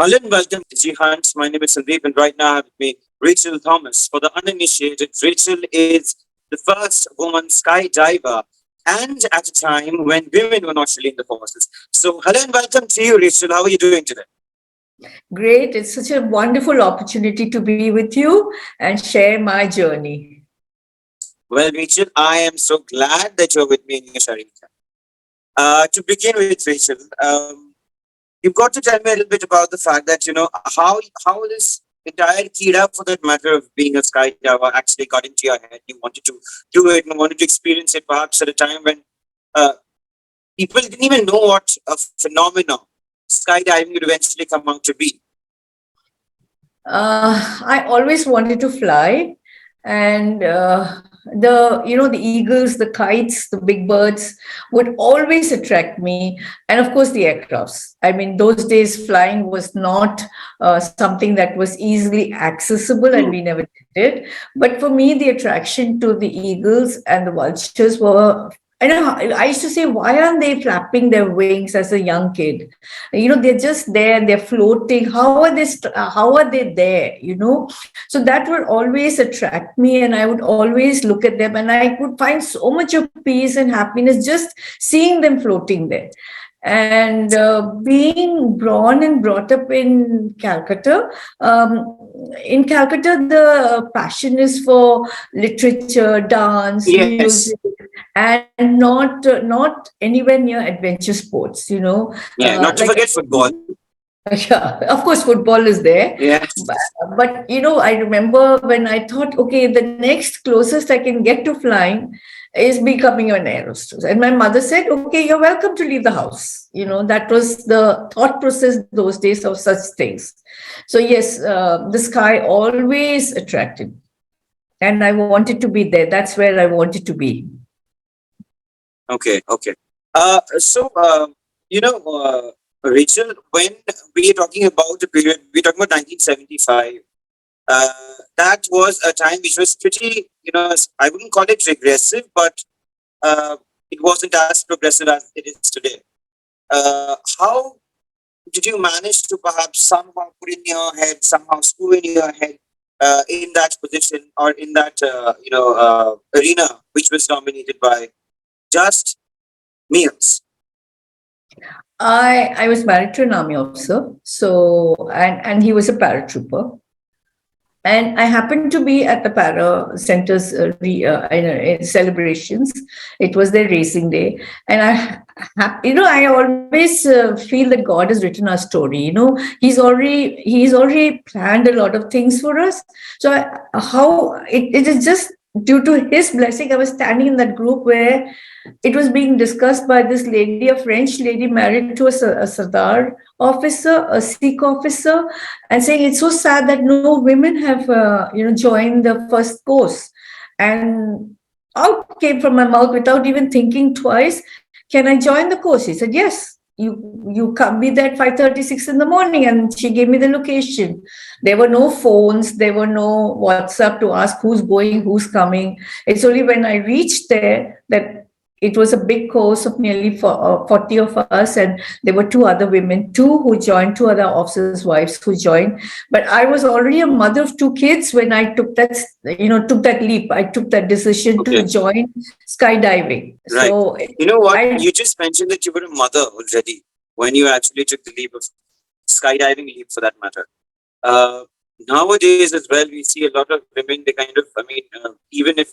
Hello and welcome to Digihunt. My name is Sandeep, and right now I have with me Rachel Thomas. For the uninitiated, Rachel is the first woman skydiver, and at a time when women were not really in the forces. So, hello and welcome to you, Rachel. How are you doing today? Great. It's such a wonderful opportunity to be with you and share my journey. Well, Rachel, I am so glad that you're with me and you're sharing. To begin with, Rachel, you've got to tell me a little bit about the fact that how this entire kida, for that matter, of being a skydiver actually got into your head. You wanted to do it and wanted to experience it, perhaps at a time when uh, people didn't even know what a phenomenon skydiving would eventually come out to be. I always wanted to fly, and the eagles, the kites, the big birds would always attract me, and of course the aircrafts. I mean, those days flying was not something that was easily accessible, and Hmm. we never did it. But for me, the attraction to the eagles and the vultures were. I used to say, why aren't they flapping their wings as a young kid? They're just there, they're floating. How are they there? So that would always attract me, and I would always look at them, and I would find so much of peace and happiness just seeing them floating there. And being born and brought up in Calcutta, in Calcutta, the passion is for literature, dance, Yes. music, and not anywhere near adventure sports. Yeah. Not to Like, forget football. yeah, of course, football is there. Yes. But, but I remember when I thought, okay, the next closest I can get to flying is becoming an air hostess. And my mother said, okay, you're welcome to leave the house. That was the thought process those days of such things. So, yes, the sky always attracted. And I wanted to be there. That's where I wanted to be. Okay. Okay. Rachel, when we are talking about the period, we're talking about 1975. That was a time which was pretty, I wouldn't call it regressive, but it wasn't as progressive as it is today. How did you manage to perhaps somehow put in your head, somehow screw in your head in that position or in that, arena, which was dominated by just males? I was married to an army officer, so and he was a paratrooper. And I happened to be at the para center's celebrations. It was their racing day, and I always feel that God has written our story. He's already planned a lot of things for us. So how it is just due to His blessing. I was standing in that group where it was being discussed by this lady, a French lady married to a Sardar officer, a Sikh officer, and saying it's so sad that no women have joined the first course. And out came from my mouth without even thinking twice, can I join the course? He said, yes. You come be there at 5:36 in the morning, and she gave me the location. There were no phones, there were no WhatsApp to ask who's going, who's coming. It's only when I reached there that it was a big course of nearly 40 of us, and there were two other women, two who joined, two other officers' wives who joined. But I was already a mother of two kids when I took that leap. I took that decision to Okay. join skydiving. Right. So You know what? I You just mentioned that you were a mother already when you actually took the leap of skydiving leap for that matter. Uh, Nowadays as well, we see a lot of women. They kind of, even if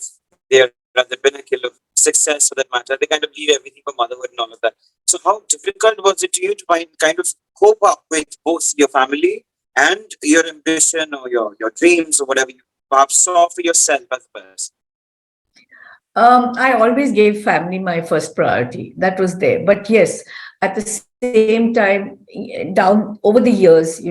they are at the pinnacle of success for that matter, they kind of leave everything for motherhood and all of that. So, how difficult was it to you to kind of cope up with both your family and your ambition or your dreams or whatever you perhaps saw for yourself as best? I always gave family my first priority. That was there. But yes, at the same time, down over the years,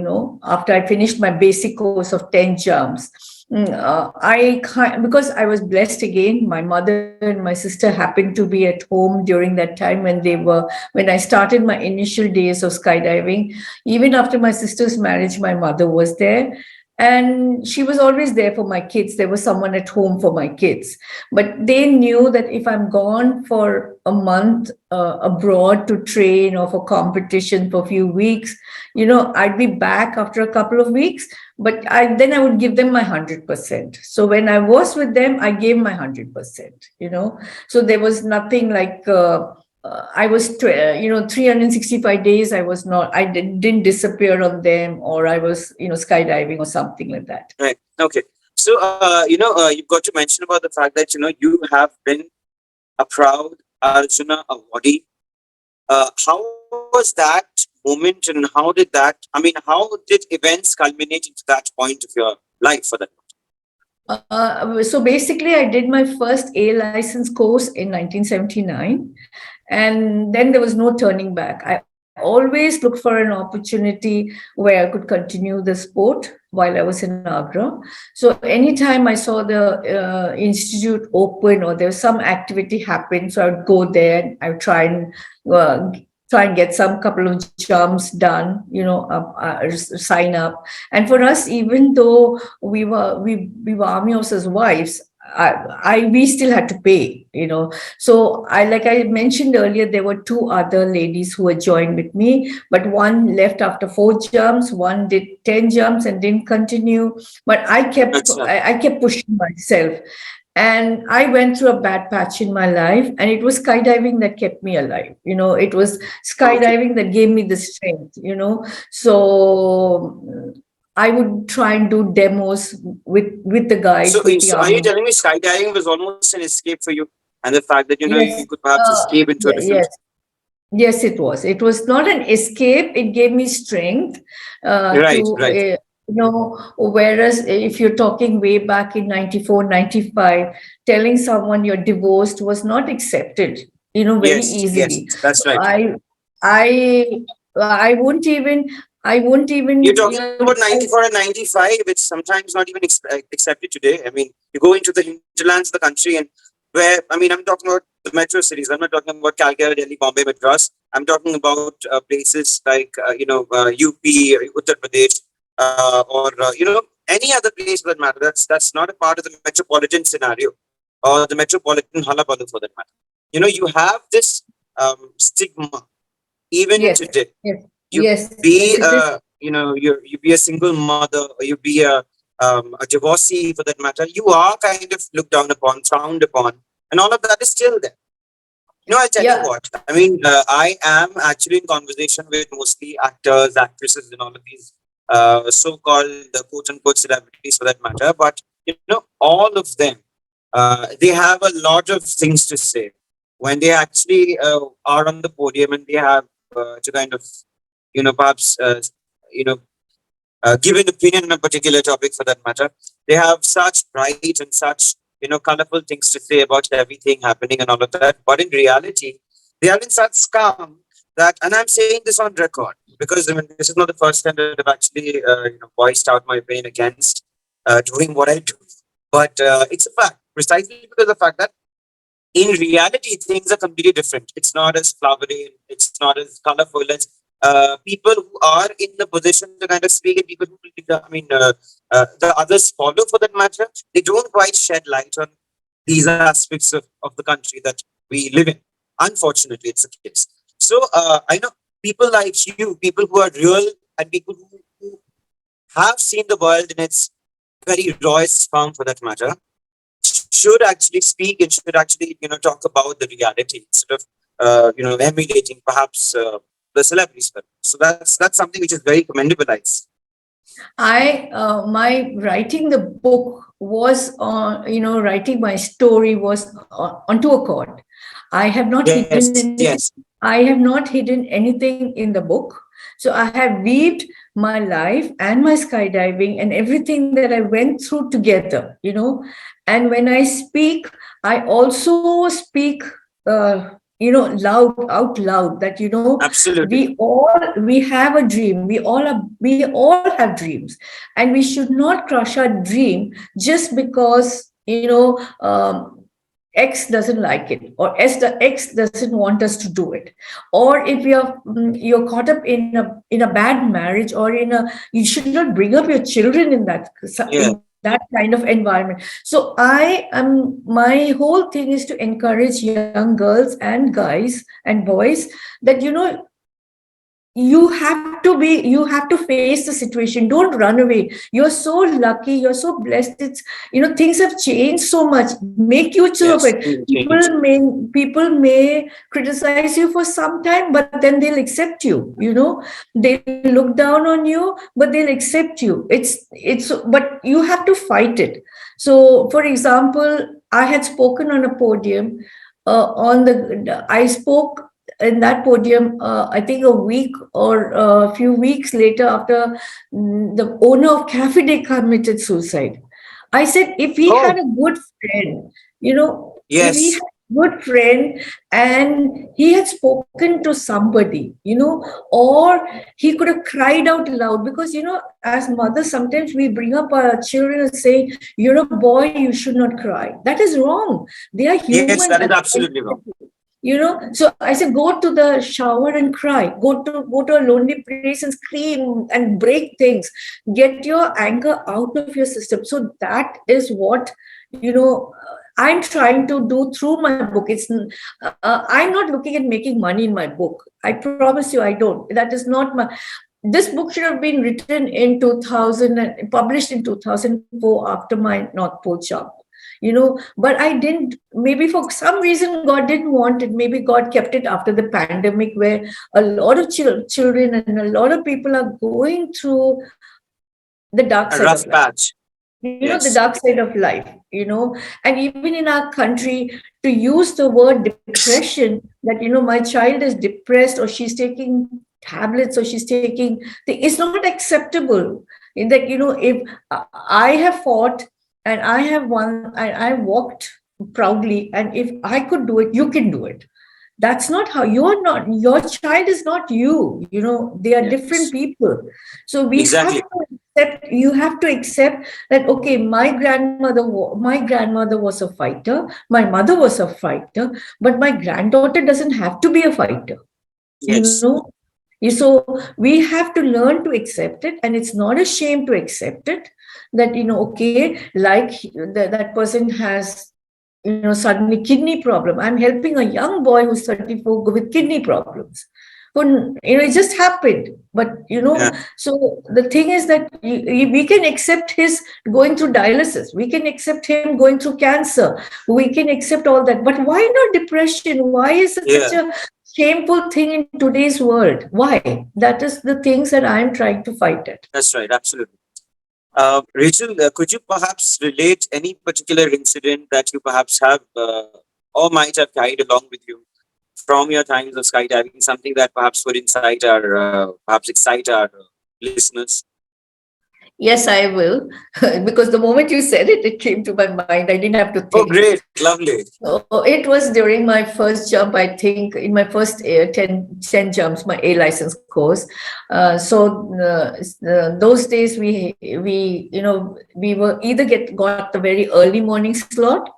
after I finished my basic course of 10 jumps, because I was blessed again. My mother and my sister happened to be at home during that time when I started my initial days of skydiving. Even after my sister's marriage, my mother was there. And she was always there for my kids. There was someone at home for my kids, but they knew that if I'm gone for a month abroad to train or for competition for a few weeks, I'd be back after a couple of weeks, but then I would give them my 100%. So when I was with them, I gave my 100%. So there was nothing like I was 365 days I didn't disappear on them, or I was skydiving or something like that. Right. Okay. So you've got to mention about the fact that you have been a proud Arjuna awardee. How was that moment, and how did events culminate into that point of your life for that? So basically, I did my first A license course in 1979, and then there was no turning back. I always looked for an opportunity where I could continue the sport while I was in Agra. So anytime I saw the institute open or there was some activity happen, so I would go there. I would try and get some couple of jumps done, sign up. And for us, even though we were army officers' wives, we still had to pay, So like I mentioned earlier, there were two other ladies who had joined with me, but one left after 4 jumps, one did 10 jumps and didn't continue. But I kept pushing myself. And I went through a bad patch in my life, and it was skydiving that kept me alive. It was skydiving that gave me the strength, So I would try and do demos with the guys. So are you telling me skydiving was almost an escape for you, and the fact that yes, you could perhaps escape into a different? Yes, it was. It was not an escape. It gave me strength. Right. Whereas if you're talking way back in 94, 95, telling someone you're divorced was not accepted, very easily. Yes, that's right. I won't even. You're talking about 94 and 95. It's sometimes not even accepted today. I mean, you go into the hinterlands of the country, and I'm talking about the metro cities. I'm not talking about Calcutta, Delhi, Bombay, Madras. I'm talking about places like UP, Uttar Pradesh, or any other place for that matter. That's not a part of the metropolitan scenario or the metropolitan halabalu for that matter. You have this stigma even today. You be a single mother, or you be a divorcee for that matter. You are kind of looked down upon, frowned upon, and all of that is still there. I'll tell you what. I am actually in conversation with mostly actors, actresses, and all of these so-called quote-unquote celebrities for that matter. But all of them, they have a lot of things to say when they actually are on the podium, and they have to kind of perhaps give an opinion on a particular topic for that matter. They have such bright and such colorful things to say about everything happening and all of that. But in reality, they are in such calm that, and I'm saying this on record because this is not the first time that I've actually voiced out my opinion against doing what I do. But it's a fact, precisely because of the fact that in reality things are completely different. It's not as flowery, it's not as colorful as people who are in the position to kind of speak, and people who the others follow for that matter, they don't quite shed light on these aspects of the country that we live in. Unfortunately, it's the case. So I know people like you, people who are real, and people who have seen the world in its very rawest form for that matter, should actually speak and should actually talk about the reality instead of emulating perhaps the celebrities. So that's something which is very commendable. My writing the book was on, writing my story was onto a cord. I have not hidden anything. I have not hidden anything in the book. So I have weaved my life and my skydiving and everything that I went through together, And when I speak, I also speak, out loud that, Absolutely. we have a dream. We all have dreams, and we should not crush our dream just because, X doesn't like it, or X doesn't want us to do it, or if you're caught up in a bad marriage, or you should not bring up your children Yeah. in that kind of environment. So my whole thing is to encourage young girls and guys and boys that you have to face the situation. Don't run away. You're so lucky, you're so blessed. It's things have changed so much. Make use of Yes. it. Change. People may criticize you for some time, but then they'll accept you. They look down on you, but they'll accept you. It's But you have to fight it. So for example, I had spoken on a podium. I spoke in that podium, I think a week or a few weeks later, after the owner of Cafe Day committed suicide. I said, if he Oh, had a good friend, if he had yes. a good friend and he had spoken to somebody, or he could have cried out loud, because, as mothers, sometimes we bring up our children and say, you're a boy, you should not cry. That is wrong. They are Yes, human. that is absolutely wrong. So I said, go to the shower and cry. Go to a lonely place and scream and break things. Get your anger out of your system. So that is what I'm trying to do through my book. I'm not looking at making money in my book. I promise you, I don't. That is not my. This book should have been written in 2000 and published in 2004 after my North Pole jump. But I didn't. Maybe for some reason God didn't want it. Maybe God kept it after the pandemic, where a lot of children and a lot of people are going through the dark A side of rough life. patch. The Yes. dark side of life. And even in our country, to use the word depression, that my child is depressed, or she's taking tablets, or she's taking, it's not acceptable. In that, if I have fought and I have won, I walked proudly, and if I could do it, you can do it. That's not how. Your child is not you. They are different Yes. people. So Exactly. you have to accept that, okay, my grandmother was a fighter, my mother was a fighter, but my granddaughter doesn't have to be a fighter. you Yes. know so we have to learn to accept it, and it's not a shame to accept it. That, okay, like that person has suddenly kidney problem. I'm helping a young boy who's 34 with kidney problems. It just happened. But Yeah. so the thing is that we can accept his going through dialysis, we can accept him going through cancer, we can accept all that. But why not depression? Why is it such Yeah. a shameful thing in today's world? Why? That is the things that I'm trying to fight at. That's right. Absolutely. Rachel, could you perhaps relate any particular incident that you perhaps have or might have carried along with you from your times of skydiving? Something that perhaps would perhaps excite our listeners. Yes, I will. Because the moment you said it, it came to my mind. I didn't have to Oh, think. great. Lovely. So it was during my first jump, I think, in my first 10 jumps, my A license course. Those days we were either got the very early morning slot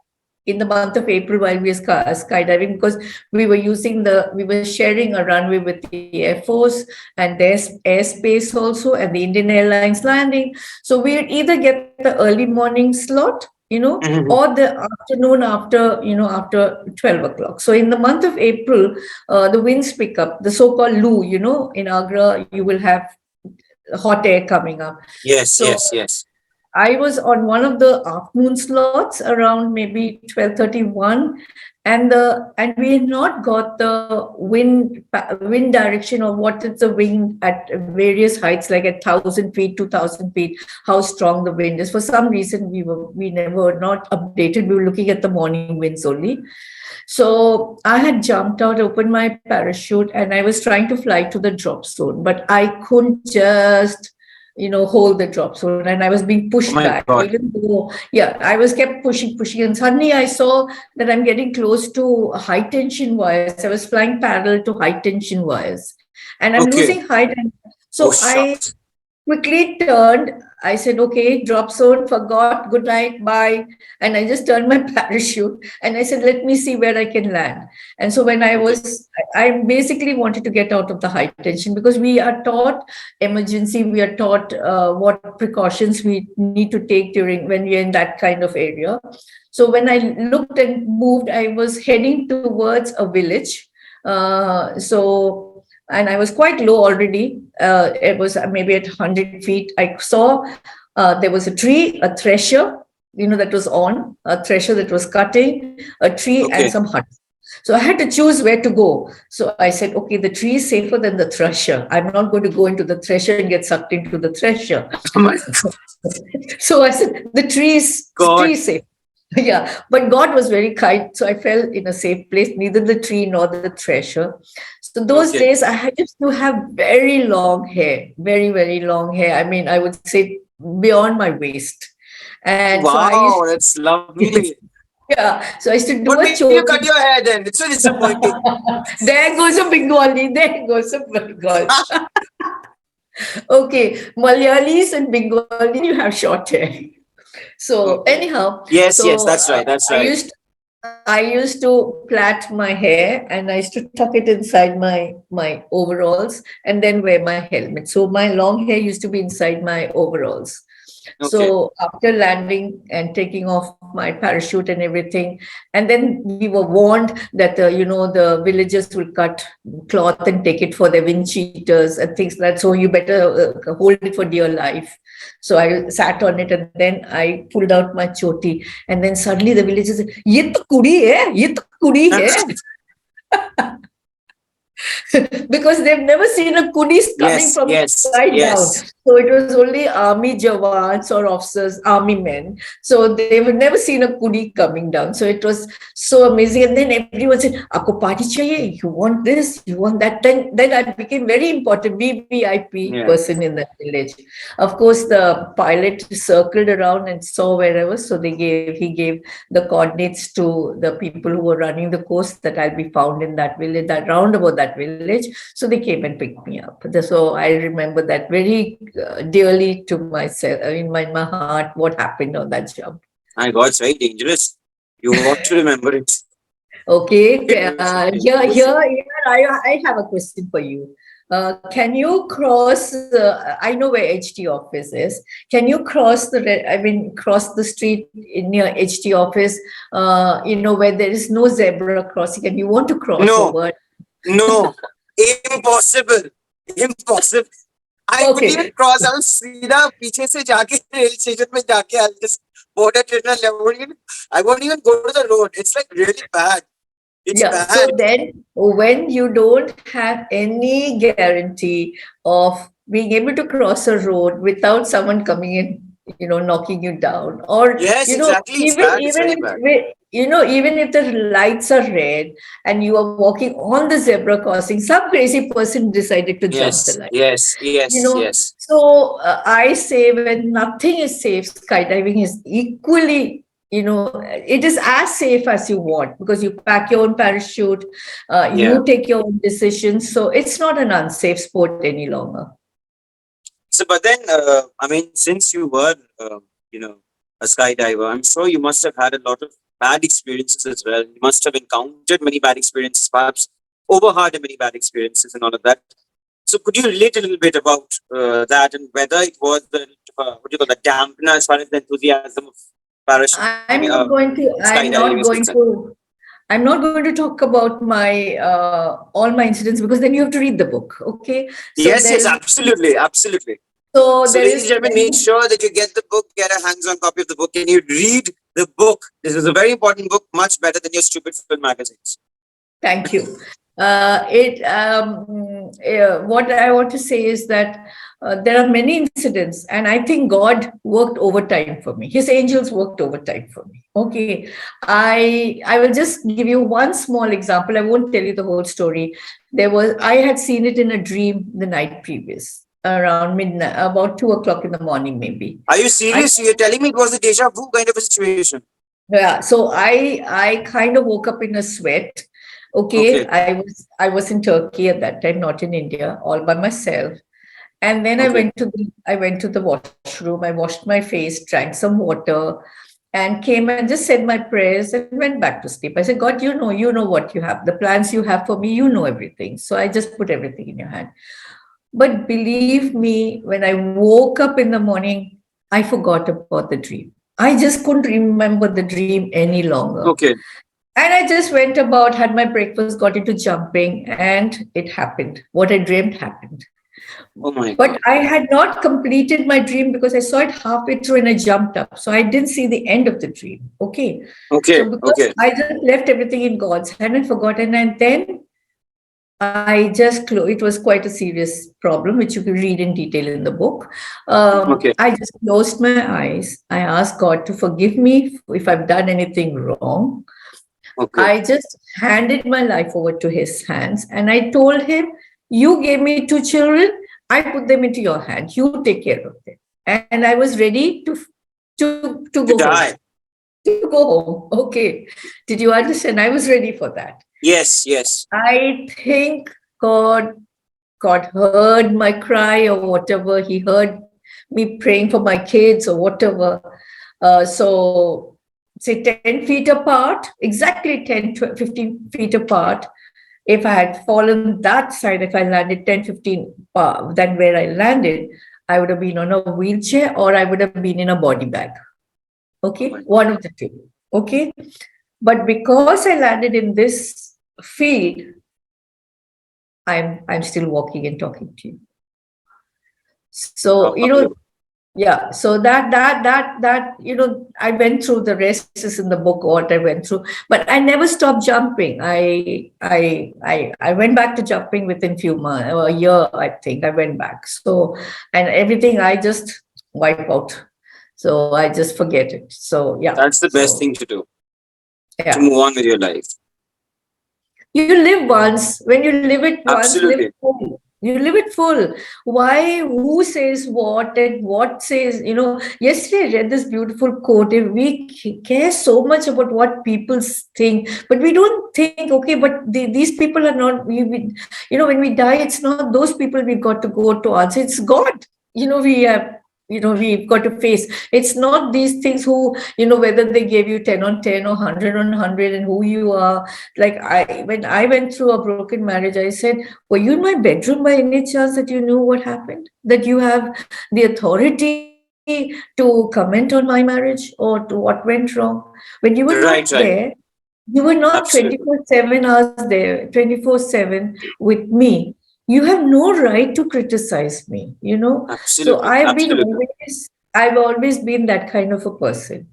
in the month of April while we were skydiving, because we were sharing a runway with the Air Force and their airspace also, and the Indian Airlines landing. So we would either get the early morning slot, Mhm. or the afternoon after 12 o'clock. So in the month of April, the winds pick up, the so-called loo. In Agra, you will have hot air coming up. Yes, So yes, yes. I was on one of the afternoon slots around maybe 12:31, and we had not got the wind direction, or what is the wind at various heights, like at 1,000 feet, 2,000 feet, how strong the wind is. For some reason, we never not updated. We were looking at the morning winds only. So I had jumped out, opened my parachute, and I was trying to fly to the drop zone, but I couldn't just hold the drop zone, and I was being Oh pushed my back. God. Even though, yeah, I was kept pushing, and suddenly I saw that I'm getting close to high tension wires. I was flying parallel to high tension wires, and I'm Okay. losing height. And Oh, so I shucks. quickly turned. I said, okay, drop zone, forgot, good night, bye. And I just turned my parachute and I said, let me see where I can land. And so when Okay. I basically wanted to get out of the high tension because we are taught emergency, we are taught what precautions we need to take during when we're in that kind of area. So when I looked and moved, I was heading towards a village. And I was quite low already. It was maybe at 100 feet. I saw there was a tree, a thresher, that was on, a thresher that was cutting, a tree, and Okay. some huts. So I had to choose where to go. So I said, okay, the tree is safer than the thresher. I'm not going to go into the thresher and get sucked into the thresher. Oh my So I said, the tree God. is safe. Yeah, but God was very kind. So I fell in a safe place, neither the tree nor the thresher. So those Okay. days I used to have very long hair, very, very long hair. I mean, I would say beyond my waist. And so I used Wow, that's lovely. yeah, so I used to do What a made you choti. cut your hair then? It's so disappointing. There goes a Bengali, there goes a Bengal. Okay, Malayalis and Bengalis, you have short hair. So Okay. anyhow, Yes, yes, so that's right. That's I right. used to plait my hair and I used to tuck it inside my overalls and then wear my helmet. So my long hair used to be inside my overalls. Okay. So after landing and taking off my parachute and everything, and then we were warned that the villagers will cut cloth and take it for their wind cheaters and things like that. So you better hold it for dear life. So I sat on it and then I pulled out my choti, and then suddenly the villagers said, "Ye to kudi hai, ye to kudi hai." Because they've never seen a kudis coming Yes, from yes, side down. yes. So it was only army jawans or officers, army men. So they have never seen a kudi coming down. So it was so amazing. And then everyone said, "Aapko party chahiye? You want this? You want that?" Then I became very important VVIP Yeah. person in that village. Of course, the pilot circled around and saw where I was. So he gave the coordinates to the people who were running the course that I'll be found in that village, that round about that village. So they came and picked me up. So I remember that very dearly to myself, in my heart, what happened on that jump. My God, it's very dangerous. You ought to remember it. Okay, It's here, I have a question for you. Can you cross? I know where HT office is. Can you cross the street in near HT office? Where there is no zebra crossing, and you want to cross No, over. no, impossible, impossible. I wouldn't even Okay, cross. I will सीधा पीछे से जाके rail station में जाके I'll just board a train. I won't even go to the road. It's like really bad. It's yeah. So bad. then, when you don't have any guarantee of being able to cross a road without someone coming in, knocking you down, or Yes, exactly. It's even bad. It's even very if bad. even if the lights are red and you are walking on the zebra crossing, some crazy person decided to jump the Yes, line. yes, yes, yes. So I say when nothing is safe, skydiving is equally, it is as safe as you want because you pack your own parachute, Yeah. you take your own decisions. So it's not an unsafe sport any longer. So, but then, I mean, since you were, you know, a skydiver, I'm sure you must have had a lot of bad experiences as well. You must have encountered many bad experiences, perhaps overheard many bad experiences and all of that. So, could you relate a little bit about that and whether it was the what do you call the dampener as far as the enthusiasm of parachute? I mean, skydiving is concerned. I'm not going to talk about my all my incidents because then you have to read the book. Okay, so Yes, there yes, is absolutely, absolutely. so So, there ladies and is gentlemen, make sure that you get the book, get a hands-on copy of the book, and you read the book. This is a very important book, much better than your stupid film magazines. Thank you. What I want to say is that there are many incidents, and I think God worked overtime for me. His angels worked overtime for me. Okay, I will just give you one small example. I won't tell you the whole story. I had seen it in a dream the night previous, around midnight, about 2 o'clock in the morning, maybe. Are you serious? You're telling me it was a deja vu kind of a situation? Yeah, so I kind of woke up in a sweat. Okay, Okay. I was in Turkey at that time, not in India, all by myself. And then Okay. I went to the washroom. I washed my face, drank some water, and came and just said my prayers and went back to sleep. I said, God, you know what you have, the plans you have for me, you know everything. So I just put everything in your hand. But believe me, when I woke up in the morning, I forgot about the dream. I just couldn't remember the dream any longer. Okay. And I just went about, had my breakfast, got into jumping, and it happened. What I dreamed happened. Oh my But God. I had not completed my dream because I saw it halfway through and I jumped up. So I didn't see the end of the dream. Okay. So Okay. because Okay. I just left everything in God's hand and forgotten, and then I just it was quite a serious problem, which you can read in detail in the book. Okay. I just closed my eyes. I asked God to forgive me if I've done anything wrong. Okay. I just handed my life over to His hands, and I told Him, "You gave me two children. I put them into your hand. You take care of them." And I was ready to go To home. die. To go home. Okay. Did you understand? I was ready for that. Yes. Yes. I think God heard my cry or whatever. He heard me praying for my kids or whatever. So, say 10 feet apart, exactly 10, 15 feet apart. If I had fallen that side, if I landed 10, 15 than where I landed, I would have been on a wheelchair or I would have been in a body bag. Oh Okay, my God. one of the two. Okay, but because I landed in this field, I'm still walking and talking to you. So, Unbelievable. yeah. So that I went through, the rest is in the book what I went through, but I never stopped jumping. I went back to jumping within few months, a year, I think. I went back. So, and everything I just wipe out. So I just forget it. So yeah. That's the best So thing to do, to yeah. move on with your life. You live once. When you live it once, live it Absolutely. full. You live it full. Why? Who says what and what says? Yesterday I read this beautiful quote. If we care so much about what people think, but we don't think, okay, but these people are not. When we die, it's not those people we've got to go to answer. It's God. We have. We've got to face. It's not these things who, whether they gave you 10 on 10 or 100 on 100 and who you are. Like when I went through a broken marriage, I said, were you in my bedroom by any chance that you knew what happened? That you have the authority to comment on my marriage or to what went wrong? When you were not Right. Right. there, you were not Absolutely. 24/7 hours there, 24/7 with me. You have no right to criticize me. So Absolutely. Absolutely. I've always been that kind of a person.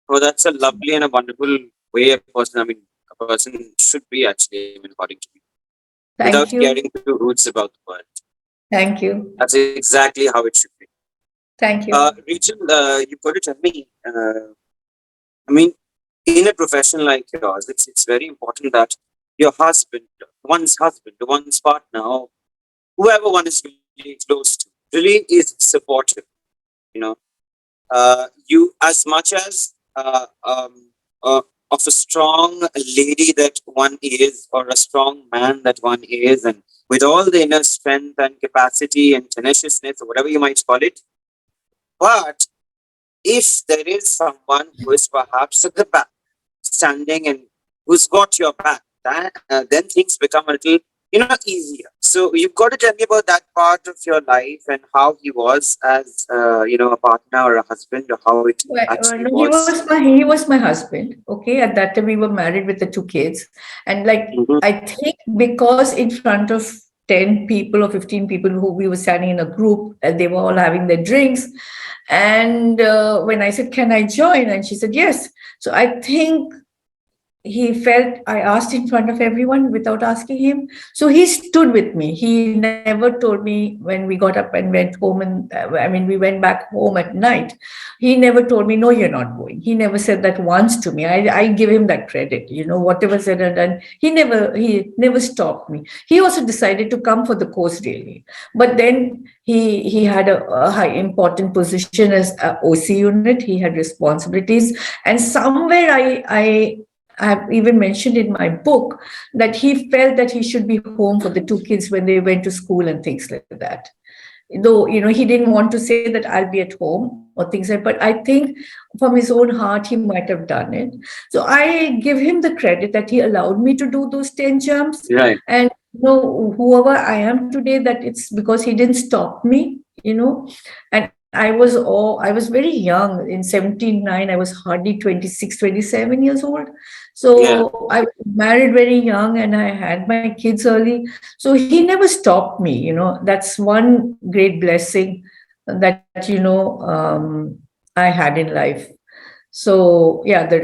Oh, that's a lovely and a wonderful way a person, I mean, a person should be actually, I mean, according to me, without Thank caring you. to roots about the world. Thank you. That's exactly how it should be. Thank you. Rachel, you've got to tell me, I mean, in a profession like yours, it's very important that your husband, one's partner, or whoever one is really close to, really is supportive. You know, you as much as of a strong lady that one is, or a strong man that one is, and with all the inner strength and capacity and tenaciousness, or whatever you might call it. But if there is someone who is perhaps at the back, standing and who's got your back, then things become a little, easier. So you've got to tell me about that part of your life and how he was as, a partner or a husband, or how it actually No, was. he was my husband. Okay, at that time we were married with the two kids, and like Mhm. I think because in front of 10 people or 15 people who we were standing in a group, and they were all having their drinks, and when I said, "Can I join?" and she said, "Yes." So I think he felt I asked in front of everyone without asking him. So he stood with me. He never told me when we got up and went home, and we went back home at night. He never told me, "No, you're not going." He never said that once to me. I give him that credit. Whatever said and done, he never stopped me. He also decided to come for the course really, but then he had a high important position as a OC unit. He had responsibilities, and somewhere I've even mentioned in my book that he felt that he should be home for the two kids when they went to school and things like that. Though, he didn't want to say that I'll be at home or things like, but I think from his own heart, he might have done it. So I give him the credit that he allowed me to do those 10 jumps. Right. And, whoever I am today, that it's because he didn't stop me, and I was very young in 79. I was hardly 26, 27 years old. Yeah. So I was married very young and I had my kids early. So he never stopped me, that's one great blessing that, I had in life. So yeah, the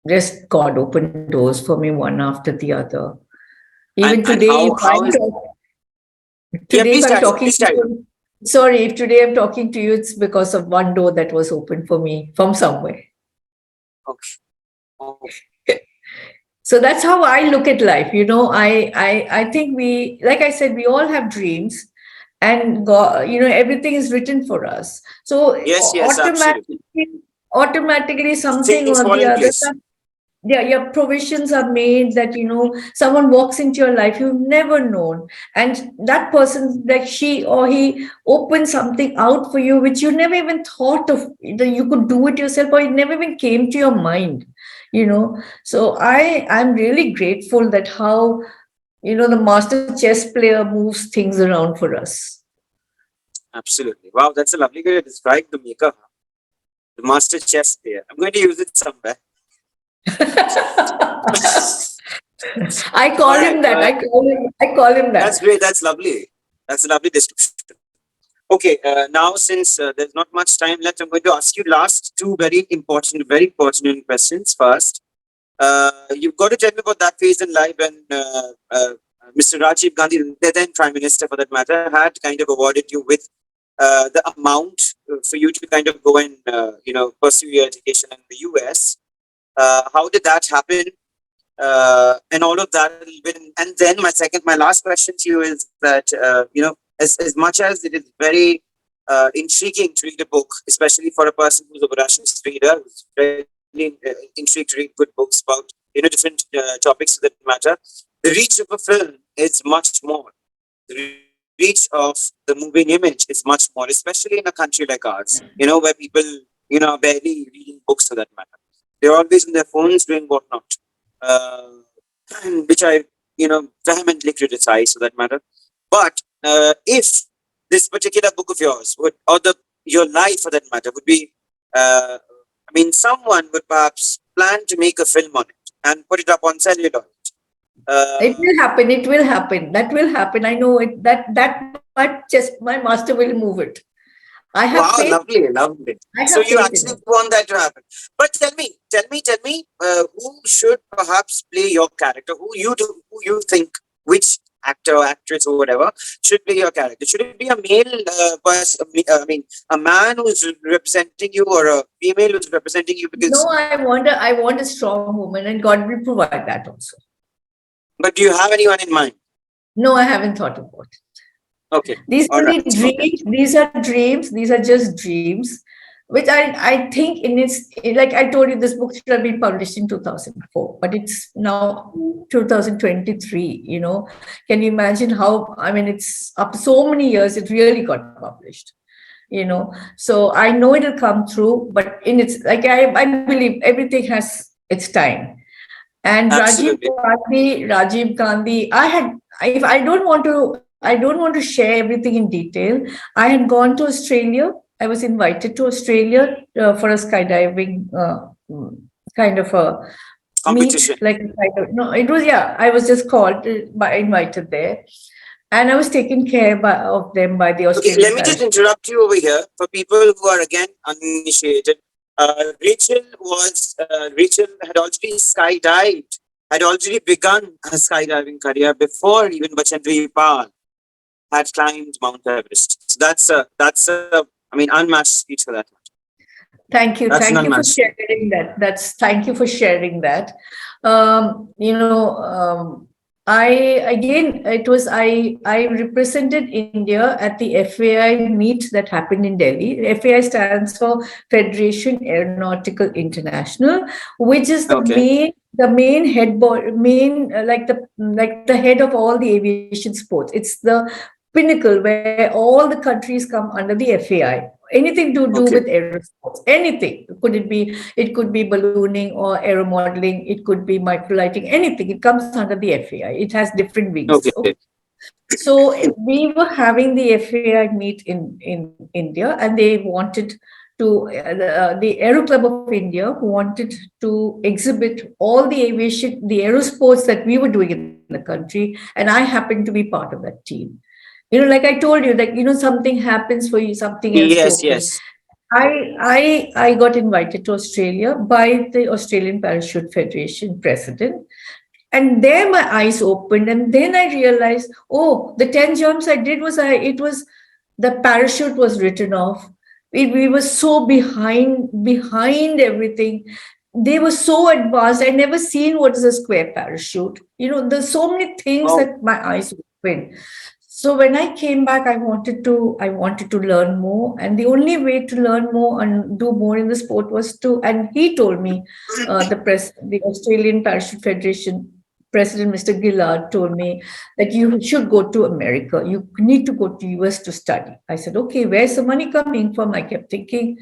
rest God opened doors for me one after the other. Even And today, how is yeah? if Please I'm carry on. talking Please to carry on. you, sorry, if today I'm talking to you, it's because of one door that was open for me from somewhere. Okay. Okay. So that's how I look at life. I think like I said, we all have dreams, and God, everything is written for us. So Yes. Yes. Absolutely. automatically something Things or fall the in other, place. yeah, your provisions are made that someone walks into your life you've never known, and that person, like she or he, opens something out for you which you never even thought of that you could do it yourself, or it never even came to your mind. So I'm really grateful that how the master chess player moves things around for us. Absolutely. Wow, that's a lovely way to describe the maker, huh? The master chess player. I'm going to use it somewhere. I All call right. him that. I call him That's that. great. That's lovely. That's a lovely description. Okay. Now, since there's not much time left, I'm going to ask you last two very pertinent questions. First, you've got to tell me about that phase in life when Mr. Rajiv Gandhi, the then Prime Minister for that matter, had kind of awarded you with the amount for you to kind of go and pursue your education in the US. How did that happen? And all of that. And then my last question to you is that as much as it is very intriguing to read a book, especially for a person who's a voracious reader, who's really intrigued to read good books about different topics that matter. The reach of a film is much more. The reach of the moving image is much more, especially in a country like ours, where people are barely reading books for that matter. They're always on their phones doing whatnot, uh, which I vehemently criticize for that matter. But if this particular book of yours would, or your life for that matter, would be, someone would perhaps plan to make a film on it and put it up on celluloid. It Uh, will happen. It will happen. That will happen. I know it. But just my master will move it. I have Wow, faith. lovely, lovely. I have So you faith in actually it. want that to happen. But tell me, who should perhaps play your character? Who you think, which actor, or actress, or whatever, should play your character? Should it be a male person? A man who's representing you, or a female who's representing you? No, Because, I want a strong woman, and God will provide that also. but do you have anyone in mind? No, I haven't thought about it. Okay, These all are right, the okay. dreams. These are dreams. These are just dreams, which I think in its, like I told you, this book should have been published in 2004, but it's now 2023. Can you imagine how? I mean, it's after so many years, it really got published. So I know it'll come through, but in its, like I believe everything has its time. And Absolutely. Rajiv Gandhi, if I don't want to share everything in detail. I had gone to Australia. I was invited to Australia for a skydiving kind of a meet, Competition. like a no, it was, yeah. I was just called, invited there, and I was taken care of them by the Okay, Australian let me just parachute. interrupt you over here for people who are again uninitiated. Rachel had already skydived, had already begun her skydiving career before even Bachendri Pal had climbed Mount Everest. So unmatched speech for that. That's an Thank you for unmatched speech. sharing that. Thank you for sharing that. You know, I represented India at the FAI meet that happened in Delhi. FAI stands for Federation Aeronautical International, which is Okay. the main like the head of all the aviation sports. It's the pinnacle where all the countries come under the FAI. Anything to do with Okay. aerosports, anything. It could be ballooning or aero modeling, it could be microlighting, anything. It comes under the FAI. It has different wings. Okay. Okay. So we were having the FAI meet in India, and they wanted the Aero Club of India wanted to exhibit all the aviation, the aerosports that we were doing in the country, and I happened to be part of that team. Like I told you, that something happens for you, something else to Yes. open. Yes. I got invited to Australia by the Australian Parachute Federation president, and there my eyes opened, and then I realized, oh, the 10 jumps I did was the parachute was written off. We were so behind everything. They were so advanced. I never seen what is a square parachute. There's so many things Oh. that my eyes opened. So when I came back, I wanted to learn more, and the only way to learn more and do more in the sport was to. And he told me, the Australian Parachute Federation President Mr. Gillard told me that you should go to America. You need to go to US to study. I said, okay, where's the money coming from? I kept thinking,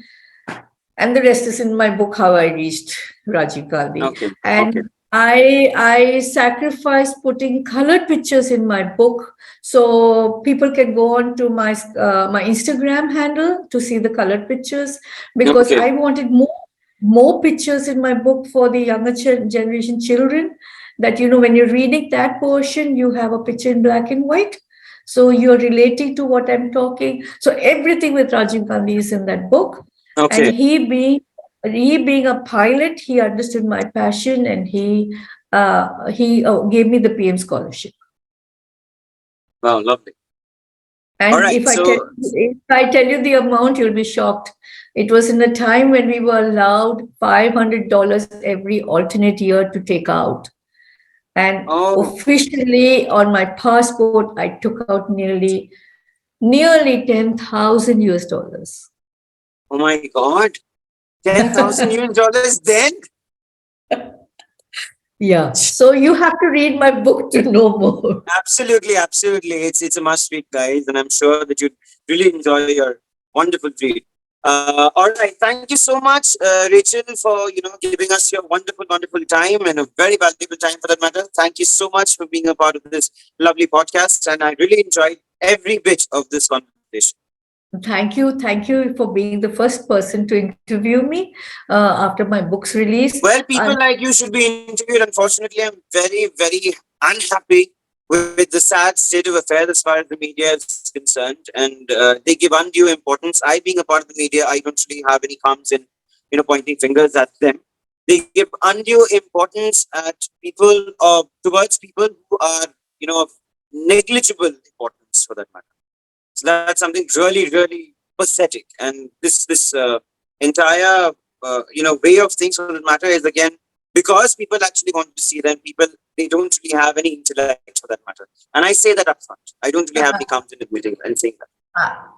and the rest is in my book, How I Reached Rajiv Gandhi. Okay. And Okay. I sacrificed putting colored pictures in my book, so people can go on to my Instagram handle to see the colored pictures, because Okay. I wanted more pictures in my book for the younger generation children. That when you're reading that portion, you have a picture in black and white, so you're relating to what I'm talking. So everything with Rajiv Gandhi is in that book, and Okay. he being a pilot, he understood my passion, and he gave me the PM scholarship. Wow. Lovely. All And right. So if I tell you the amount, you'll be shocked. It was in a time when we were allowed $500 every alternate year to take out. And oh officially on my passport, I took out nearly 10,000 US dollars. oh my God. 10,000 US dollars then? Yeah. So you have to read my book to know more. Absolutely, absolutely. It's a must read, guys, and I'm sure that you'd really enjoy your wonderful read. All right, thank you so much, Rachel, for giving us your wonderful, wonderful time and a very valuable time for that matter. Thank you so much for being a part of this lovely podcast, and I really enjoyed every bit of this conversation. Thank you for being the first person to interview me after my book's release. Well, people like you should be interviewed. Unfortunately, I'm very, very unhappy with the sad state of affairs as far as the media is concerned, and they give undue importance. I, being a part of the media, I don't really have any qualms in pointing fingers at them. They give undue importance at people or towards people who are of negligible importance for that matter. So that's something really, really pathetic. And this entire way of things for that matter is again because people actually want to see them. People, they don't really have any intellect for that matter. And I say that up front. I don't really have any qualms in admitting and saying that.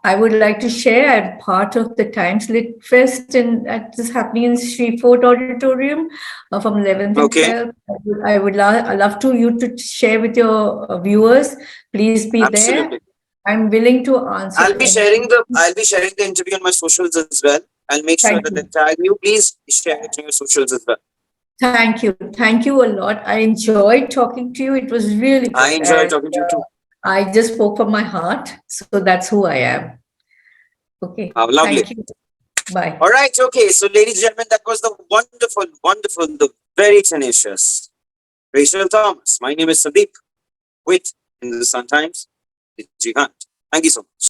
I would like to share. I'm part of the Times Lit Fest, and this is happening in Sri Fort Auditorium from 11th and Okay. 12th. I would love to you to share with your viewers. Please be there. Absolutely. I'm willing to answer. I'll be sharing the interview on my socials as well. I'll make sure that they tag you. Please share it on your socials as well. Thank you a lot. I enjoyed talking to you. It was really good. I enjoyed talking to you too. I just spoke from my heart, so that's who I am. Okay. Lovely. Thank you. Bye. All right. Okay. So, ladies and gentlemen, that was the wonderful, wonderful, the very tenacious Rachel Thomas. My name is Sandeep with in the Sun Times, Digihunt. Thank you so much.